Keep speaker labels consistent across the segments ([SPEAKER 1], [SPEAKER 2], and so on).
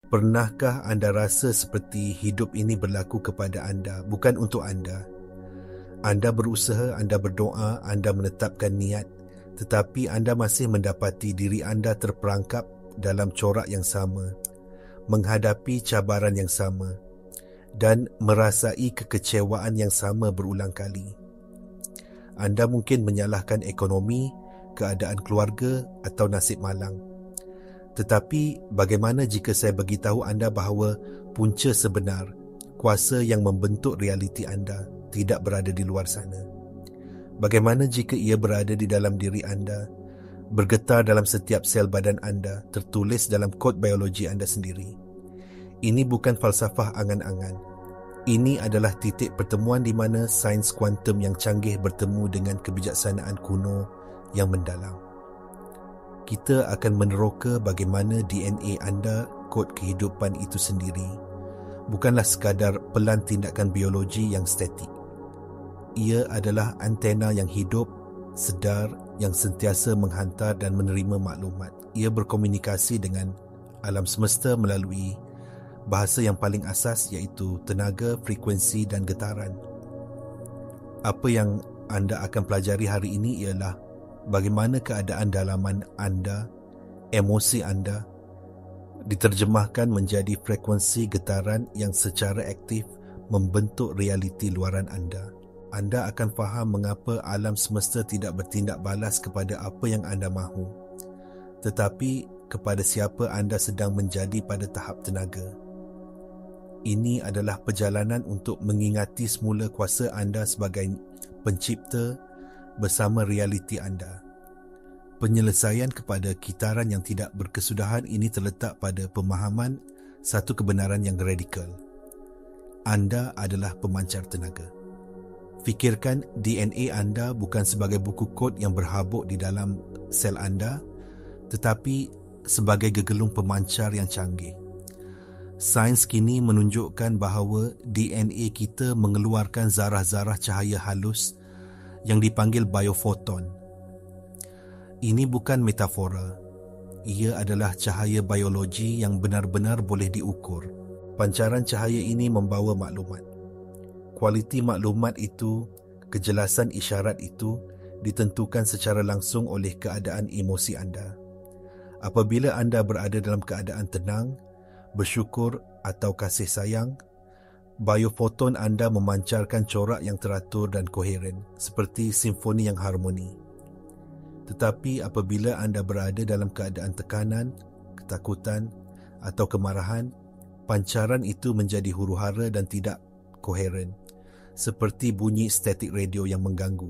[SPEAKER 1] Pernahkah anda rasa seperti hidup ini berlaku kepada anda, bukan untuk anda? Anda berusaha, anda berdoa, anda menetapkan niat, tetapi anda masih mendapati diri anda terperangkap dalam corak yang sama, menghadapi cabaran yang sama, dan merasai kekecewaan yang sama berulang kali. Anda mungkin menyalahkan ekonomi, keadaan keluarga atau nasib malang. Tetapi bagaimana jika saya beritahu anda bahawa punca sebenar, kuasa yang membentuk realiti anda tidak berada di luar sana? Bagaimana jika ia berada di dalam diri anda, bergetar dalam setiap sel badan anda, tertulis dalam kod biologi anda sendiri? Ini bukan falsafah angan-angan. Ini adalah titik pertemuan di mana sains kuantum yang canggih bertemu dengan kebijaksanaan kuno yang mendalam. Kita akan meneroka bagaimana DNA anda, kod kehidupan itu sendiri, bukanlah sekadar pelan tindakan biologi yang statik. Ia adalah antena yang hidup, sedar, yang sentiasa menghantar dan menerima maklumat. Ia berkomunikasi dengan alam semesta melalui bahasa yang paling asas, iaitu tenaga, frekuensi dan getaran. Apa yang anda akan pelajari hari ini ialah bagaimana keadaan dalaman anda, emosi anda, diterjemahkan menjadi frekuensi getaran yang secara aktif membentuk realiti luaran anda. Anda akan faham mengapa alam semesta tidak bertindak balas kepada apa yang anda mahu, tetapi kepada siapa anda sedang menjadi pada tahap tenaga. Ini adalah perjalanan untuk mengingati semula kuasa anda sebagai pencipta bersama realiti anda. Penyelesaian kepada kitaran yang tidak berkesudahan ini terletak pada pemahaman satu kebenaran yang radikal. Anda adalah pemancar tenaga. Fikirkan DNA anda bukan sebagai buku kod yang berhabuk di dalam sel anda, tetapi sebagai gegelung pemancar yang canggih. Sains kini menunjukkan bahawa DNA kita mengeluarkan zarah-zarah cahaya halus yang dipanggil biofoton. Ini bukan metafora. Ia adalah cahaya biologi yang benar-benar boleh diukur. Pancaran cahaya ini membawa maklumat. Kualiti maklumat itu, kejelasan isyarat itu ditentukan secara langsung oleh keadaan emosi anda. Apabila anda berada dalam keadaan tenang, bersyukur atau kasih sayang, biofoton anda memancarkan corak yang teratur dan koheren, seperti simfoni yang harmoni. Tetapi apabila anda berada dalam keadaan tekanan, ketakutan atau kemarahan, pancaran itu menjadi huru-hara dan tidak koheren, seperti bunyi statik radio yang mengganggu.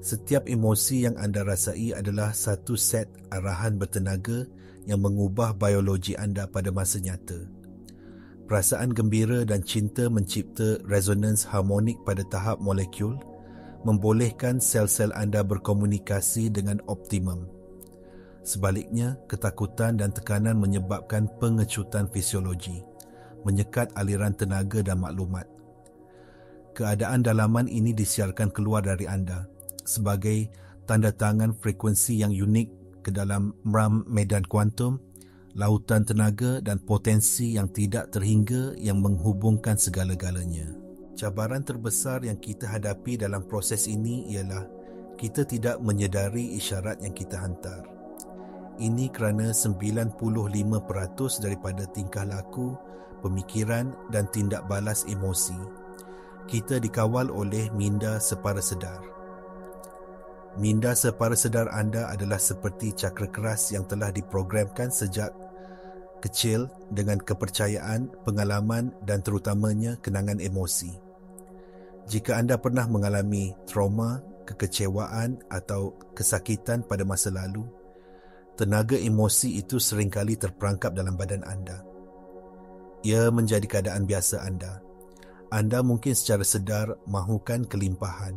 [SPEAKER 1] Setiap emosi yang anda rasai adalah satu set arahan bertenaga yang mengubah biologi anda pada masa nyata. Perasaan gembira dan cinta mencipta resonans harmonik pada tahap molekul, membolehkan sel-sel anda berkomunikasi dengan optimum. Sebaliknya, ketakutan dan tekanan menyebabkan pengecutan fisiologi, menyekat aliran tenaga dan maklumat. Keadaan dalaman ini disiarkan keluar dari anda sebagai tanda tangan frekuensi yang unik ke dalam meram medan kuantum, lautan tenaga dan potensi yang tidak terhingga yang menghubungkan segala-galanya. Cabaran terbesar yang kita hadapi dalam proses ini ialah kita tidak menyedari isyarat yang kita hantar. Ini kerana 95% daripada tingkah laku, pemikiran dan tindak balas emosi kita dikawal oleh minda separa sedar. Minda separa sedar anda adalah seperti cakra keras yang telah diprogramkan sejak kecil dengan kepercayaan, pengalaman dan terutamanya kenangan emosi. Jika anda pernah mengalami trauma, kekecewaan atau kesakitan pada masa lalu, tenaga emosi itu seringkali terperangkap dalam badan anda. Ia menjadi keadaan biasa anda. Anda mungkin secara sedar mahukan kelimpahan,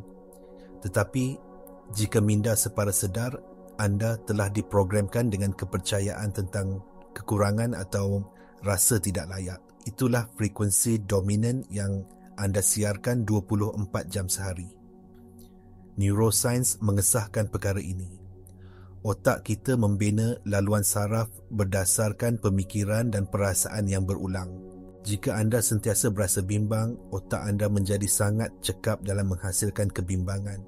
[SPEAKER 1] tetapi jika minda separa sedar anda telah diprogramkan dengan kepercayaan tentang kekurangan atau rasa tidak layak. Itulah frekuensi dominan yang anda siarkan 24 jam sehari. Neuroscience mengesahkan perkara ini. Otak kita membina laluan saraf berdasarkan pemikiran dan perasaan yang berulang. Jika anda sentiasa berasa bimbang, otak anda menjadi sangat cekap dalam menghasilkan kebimbangan.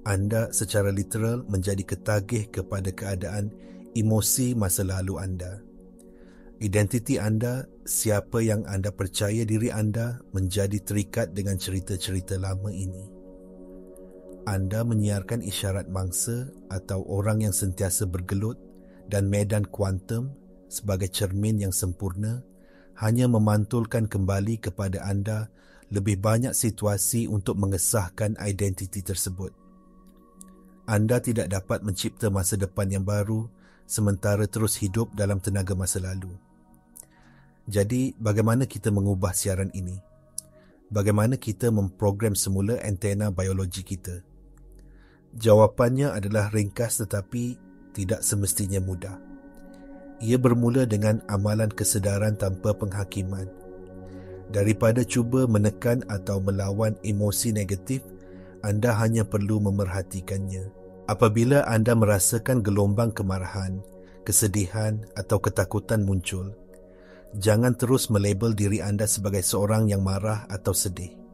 [SPEAKER 1] Anda secara literal menjadi ketagih kepada keadaan emosi masa lalu anda. Identiti anda, siapa yang anda percaya diri anda, menjadi terikat dengan cerita-cerita lama ini. Anda menyiarkan isyarat mangsa atau orang yang sentiasa bergelut dan medan kuantum sebagai cermin yang sempurna hanya memantulkan kembali kepada anda lebih banyak situasi untuk mengesahkan identiti tersebut. Anda tidak dapat mencipta masa depan yang baru sementara terus hidup dalam tenaga masa lalu. Jadi, bagaimana kita mengubah siaran ini? Bagaimana kita memprogram semula antena biologi kita? Jawapannya adalah ringkas tetapi tidak semestinya mudah. Ia bermula dengan amalan kesedaran tanpa penghakiman. Daripada cuba menekan atau melawan emosi negatif, anda hanya perlu memerhatikannya. Apabila anda merasakan gelombang kemarahan, kesedihan atau ketakutan muncul, jangan terus melabel diri anda sebagai seorang yang marah atau sedih.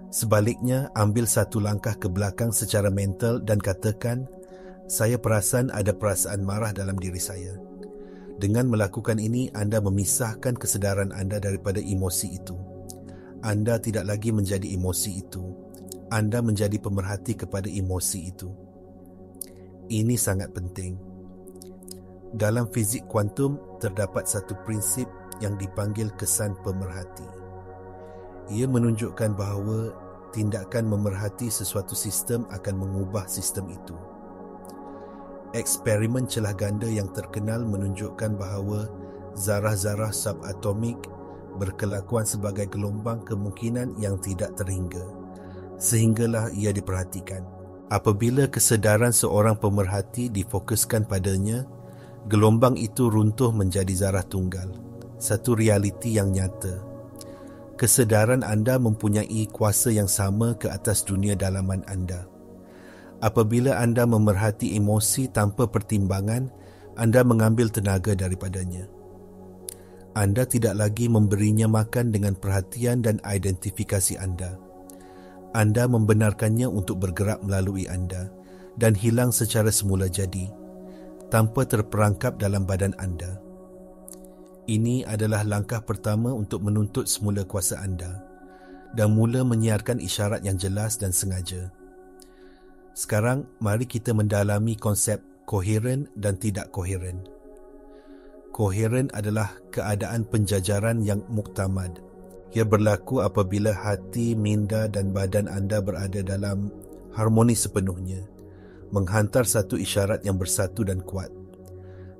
[SPEAKER 1] Sebaliknya, ambil satu langkah ke belakang secara mental dan katakan, saya perasan ada perasaan marah dalam diri saya. Dengan melakukan ini, anda memisahkan kesedaran anda daripada emosi itu. Anda tidak lagi menjadi emosi itu. Anda menjadi pemerhati kepada emosi itu. Ini sangat penting. Dalam fizik kuantum, terdapat satu prinsip yang dipanggil kesan pemerhati. Ia menunjukkan bahawa tindakan memerhati sesuatu sistem akan mengubah sistem itu. Eksperimen celah ganda yang terkenal menunjukkan bahawa zarah-zarah subatomik berkelakuan sebagai gelombang kemungkinan yang tidak terhingga, sehinggalah ia diperhatikan. Apabila kesedaran seorang pemerhati difokuskan padanya, gelombang itu runtuh menjadi zarah tunggal, satu realiti yang nyata. Kesedaran anda mempunyai kuasa yang sama ke atas dunia dalaman anda. Apabila anda memerhati emosi tanpa pertimbangan, anda mengambil tenaga daripadanya. Anda tidak lagi memberinya makan dengan perhatian dan identifikasi anda. Anda membenarkannya untuk bergerak melalui anda dan hilang secara semula jadi, tanpa terperangkap dalam badan anda. Ini adalah langkah pertama untuk menuntut semula kuasa anda dan mula menyiarkan isyarat yang jelas dan sengaja. Sekarang, mari kita mendalami konsep koheren dan tidak koheren. Koheren adalah keadaan penjajaran yang muktamad. Ia berlaku apabila hati, minda dan badan anda berada dalam harmoni sepenuhnya, menghantar satu isyarat yang bersatu dan kuat.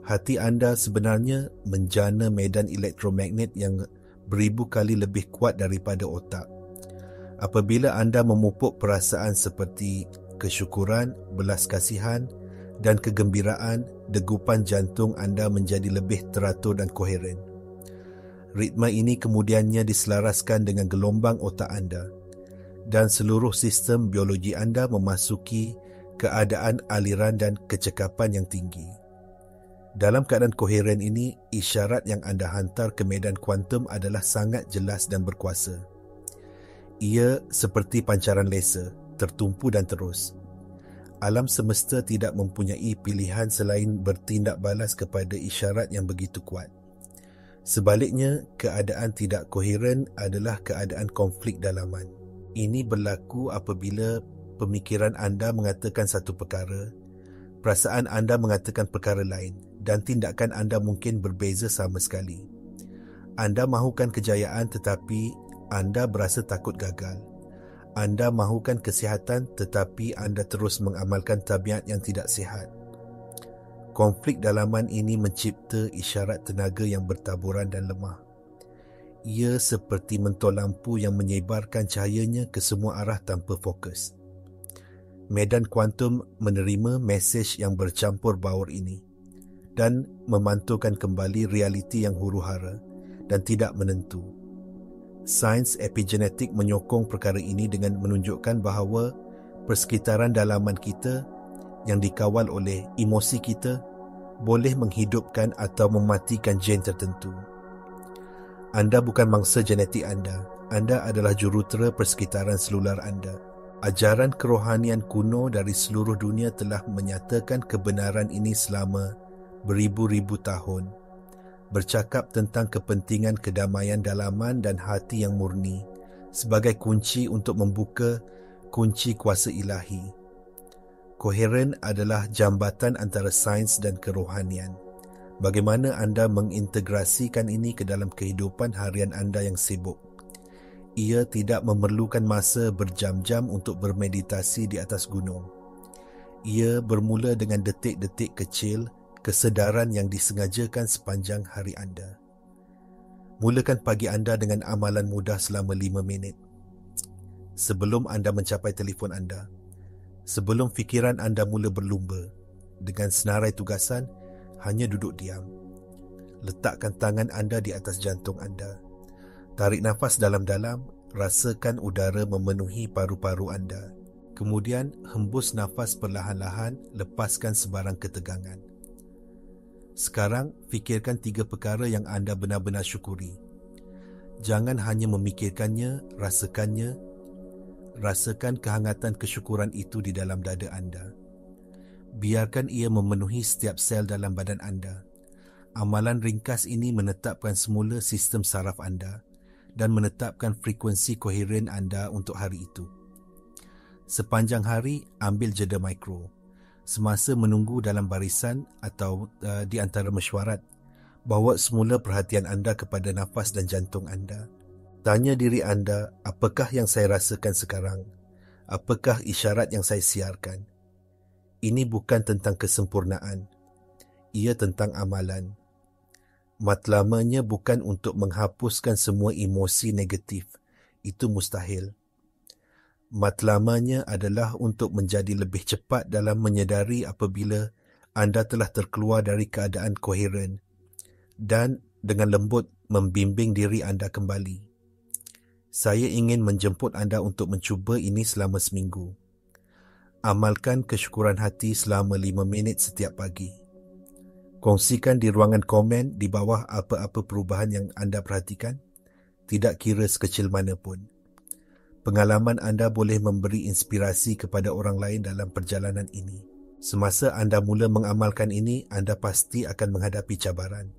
[SPEAKER 1] Hati anda sebenarnya menjana medan elektromagnet yang beribu kali lebih kuat daripada otak. Apabila anda memupuk perasaan seperti kesyukuran, belas kasihan dan kegembiraan, degupan jantung anda menjadi lebih teratur dan koheren. Ritma ini kemudiannya diselaraskan dengan gelombang otak anda dan seluruh sistem biologi anda memasuki keadaan aliran dan kecekapan yang tinggi. Dalam keadaan koheren ini, isyarat yang anda hantar ke medan kuantum adalah sangat jelas dan berkuasa. Ia seperti pancaran laser, tertumpu dan terus. Alam semesta tidak mempunyai pilihan selain bertindak balas kepada isyarat yang begitu kuat. Sebaliknya, keadaan tidak koheren adalah keadaan konflik dalaman. Ini berlaku apabila pemikiran anda mengatakan satu perkara, perasaan anda mengatakan perkara lain dan tindakan anda mungkin berbeza sama sekali. Anda mahukan kejayaan tetapi anda berasa takut gagal. Anda mahukan kesihatan tetapi anda terus mengamalkan tabiat yang tidak sihat. Konflik dalaman ini mencipta isyarat tenaga yang bertaburan dan lemah. Ia seperti mentol lampu yang menyebarkan cahayanya ke semua arah tanpa fokus. Medan kuantum menerima mesej yang bercampur baur ini dan memantulkan kembali realiti yang huru-hara dan tidak menentu. Sains epigenetik menyokong perkara ini dengan menunjukkan bahawa persekitaran dalaman kita yang dikawal oleh emosi kita boleh menghidupkan atau mematikan gen tertentu. Anda bukan mangsa genetik anda. Anda adalah jurutera persekitaran selular anda. Ajaran kerohanian kuno dari seluruh dunia telah menyatakan kebenaran ini selama beribu-ribu tahun. Bercakap tentang kepentingan kedamaian dalaman dan hati yang murni sebagai kunci untuk membuka kunci kuasa ilahi. Koheren adalah jambatan antara sains dan kerohanian. Bagaimana anda mengintegrasikan ini ke dalam kehidupan harian anda yang sibuk? Ia tidak memerlukan masa berjam-jam untuk bermeditasi di atas gunung. Ia bermula dengan detik-detik kecil kesedaran yang disengajakan sepanjang hari anda. Mulakan pagi anda dengan amalan mudah selama 5 minit. Sebelum anda mencapai telefon anda, sebelum fikiran anda mula berlumba, dengan senarai tugasan, hanya duduk diam. Letakkan tangan anda di atas jantung anda. Tarik nafas dalam-dalam, rasakan udara memenuhi paru-paru anda. Kemudian, hembus nafas perlahan-lahan, lepaskan sebarang ketegangan. Sekarang, fikirkan 3 perkara yang anda benar-benar syukuri. Jangan hanya memikirkannya, rasakannya. Rasakan kehangatan kesyukuran itu di dalam dada anda. Biarkan ia memenuhi setiap sel dalam badan anda. Amalan ringkas ini menetapkan semula sistem saraf anda dan menetapkan frekuensi koheren anda untuk hari itu. Sepanjang hari, ambil jeda mikro. Semasa menunggu dalam barisan atau di antara mesyuarat, bawa semula perhatian anda kepada nafas dan jantung anda. Tanya diri anda, apakah yang saya rasakan sekarang? Apakah isyarat yang saya siarkan? Ini bukan tentang kesempurnaan. Ia tentang amalan. Matlamanya bukan untuk menghapuskan semua emosi negatif. Itu mustahil. Matlamanya adalah untuk menjadi lebih cepat dalam menyedari apabila anda telah terkeluar dari keadaan koheren dan dengan lembut membimbing diri anda kembali. Saya ingin menjemput anda untuk mencuba ini selama seminggu. Amalkan kesyukuran hati selama 5 minit setiap pagi. Kongsikan di ruangan komen di bawah apa-apa perubahan yang anda perhatikan, tidak kira sekecil mana pun. Pengalaman anda boleh memberi inspirasi kepada orang lain dalam perjalanan ini. Semasa anda mula mengamalkan ini, anda pasti akan menghadapi cabaran.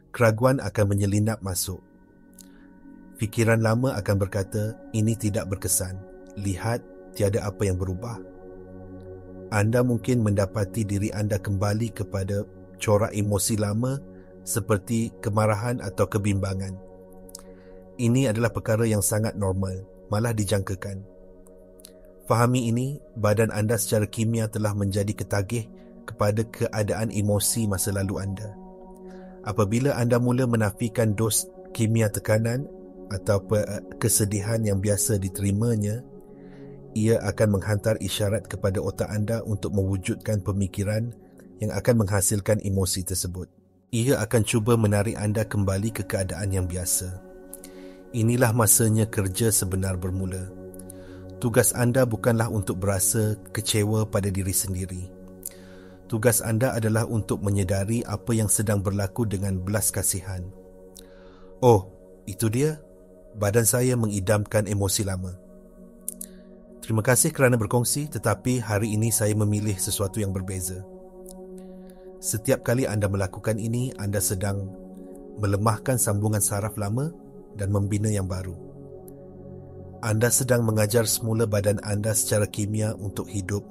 [SPEAKER 1] Keraguan akan menyelinap masuk. Fikiran lama akan berkata, ini tidak berkesan. Lihat, tiada apa yang berubah. Anda mungkin mendapati diri anda kembali kepada corak emosi lama seperti kemarahan atau kebimbangan. Ini adalah perkara yang sangat normal, malah dijangkakan. Fahami ini, badan anda secara kimia telah menjadi ketagih kepada keadaan emosi masa lalu anda. Apabila anda mula menafikan dos kimia tekanan atau kesedihan yang biasa diterimanya, ia akan menghantar isyarat kepada otak anda untuk mewujudkan pemikiran yang akan menghasilkan emosi tersebut. Ia akan cuba menarik anda kembali ke keadaan yang biasa. Inilah masanya kerja sebenar bermula. Tugas anda bukanlah untuk berasa kecewa pada diri sendiri. Tugas anda adalah untuk menyedari apa yang sedang berlaku dengan belas kasihan. Oh, itu dia. Badan saya mengidamkan emosi lama. Terima kasih kerana berkongsi, tetapi hari ini saya memilih sesuatu yang berbeza. Setiap kali anda melakukan ini, anda sedang melemahkan sambungan saraf lama dan membina yang baru. Anda sedang mengajar semula badan anda secara kimia untuk hidup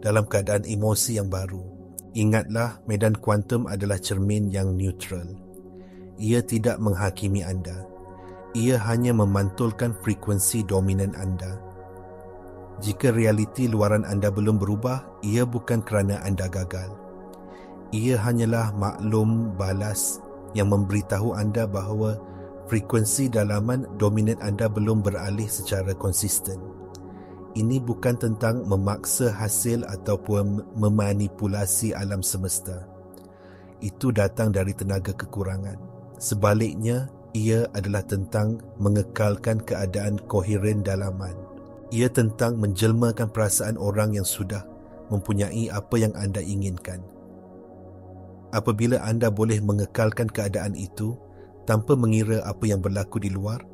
[SPEAKER 1] dalam keadaan emosi yang baru. Ingatlah, medan kuantum adalah cermin yang neutral. Ia tidak menghakimi anda. Ia hanya memantulkan frekuensi dominan anda. Jika realiti luaran anda belum berubah, ia bukan kerana anda gagal. Ia hanyalah maklum balas yang memberitahu anda bahawa frekuensi dalaman dominan anda belum beralih secara konsisten. Ini bukan tentang memaksa hasil ataupun memanipulasi alam semesta. Itu datang dari tenaga kekurangan. Sebaliknya, ia adalah tentang mengekalkan keadaan koheren dalaman. Ia tentang menjelmakan perasaan orang yang sudah mempunyai apa yang anda inginkan. Apabila anda boleh mengekalkan keadaan itu tanpa mengira apa yang berlaku di luar,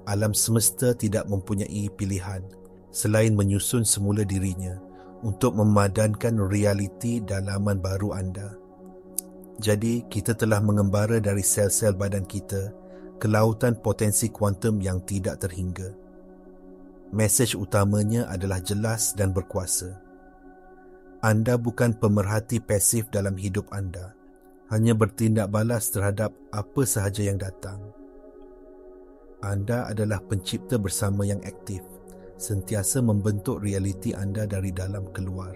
[SPEAKER 1] alam semesta tidak mempunyai pilihan selain menyusun semula dirinya untuk memadankan realiti dalaman baru anda. Jadi, kita telah mengembara dari sel-sel badan kita ke lautan potensi kuantum yang tidak terhingga. Mesej utamanya adalah jelas dan berkuasa. Anda bukan pemerhati pasif dalam hidup anda, hanya bertindak balas terhadap apa sahaja yang datang. Anda adalah pencipta bersama yang aktif, sentiasa membentuk realiti anda dari dalam keluar.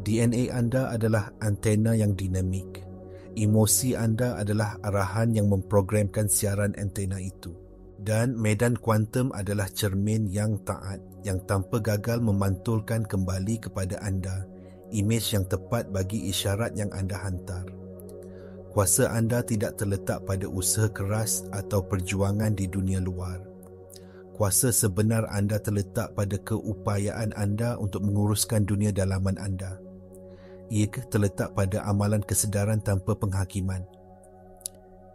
[SPEAKER 1] DNA anda adalah antena yang dinamik. Emosi anda adalah arahan yang memprogramkan siaran antena itu. Dan medan kuantum adalah cermin yang taat, yang tanpa gagal memantulkan kembali kepada anda imej yang tepat bagi isyarat yang anda hantar. Kuasa anda tidak terletak pada usaha keras atau perjuangan di dunia luar. Kuasa sebenar anda terletak pada keupayaan anda untuk menguruskan dunia dalaman anda. Ia terletak pada amalan kesedaran tanpa penghakiman.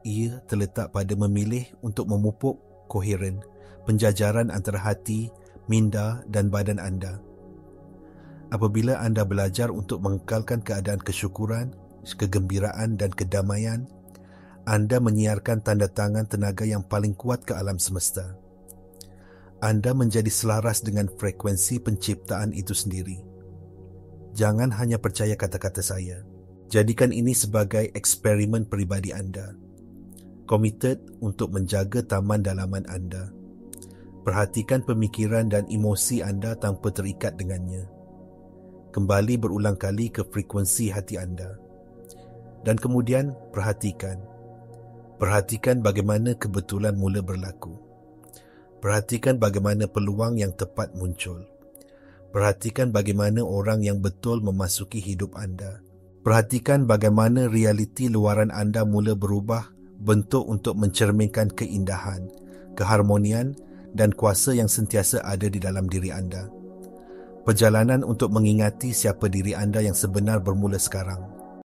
[SPEAKER 1] Ia terletak pada memilih untuk memupuk koheren, penjajaran antara hati, minda dan badan anda. Apabila anda belajar untuk mengekalkan keadaan kesyukuran, kegembiraan dan kedamaian, anda menyiarkan tanda tangan tenaga yang paling kuat ke alam semesta. Anda menjadi selaras dengan frekuensi penciptaan itu sendiri. Jangan hanya percaya kata-kata saya. Jadikan ini sebagai eksperimen peribadi anda. Komited untuk menjaga taman dalaman anda. Perhatikan pemikiran dan emosi anda tanpa terikat dengannya. Kembali berulang kali ke frekuensi hati anda. Dan kemudian perhatikan. Perhatikan bagaimana kebetulan mula berlaku. Perhatikan bagaimana peluang yang tepat muncul. Perhatikan bagaimana orang yang betul memasuki hidup anda. Perhatikan bagaimana realiti luaran anda mula berubah bentuk untuk mencerminkan keindahan, keharmonian dan kuasa yang sentiasa ada di dalam diri anda. Perjalanan untuk mengingati siapa diri anda yang sebenar bermula sekarang.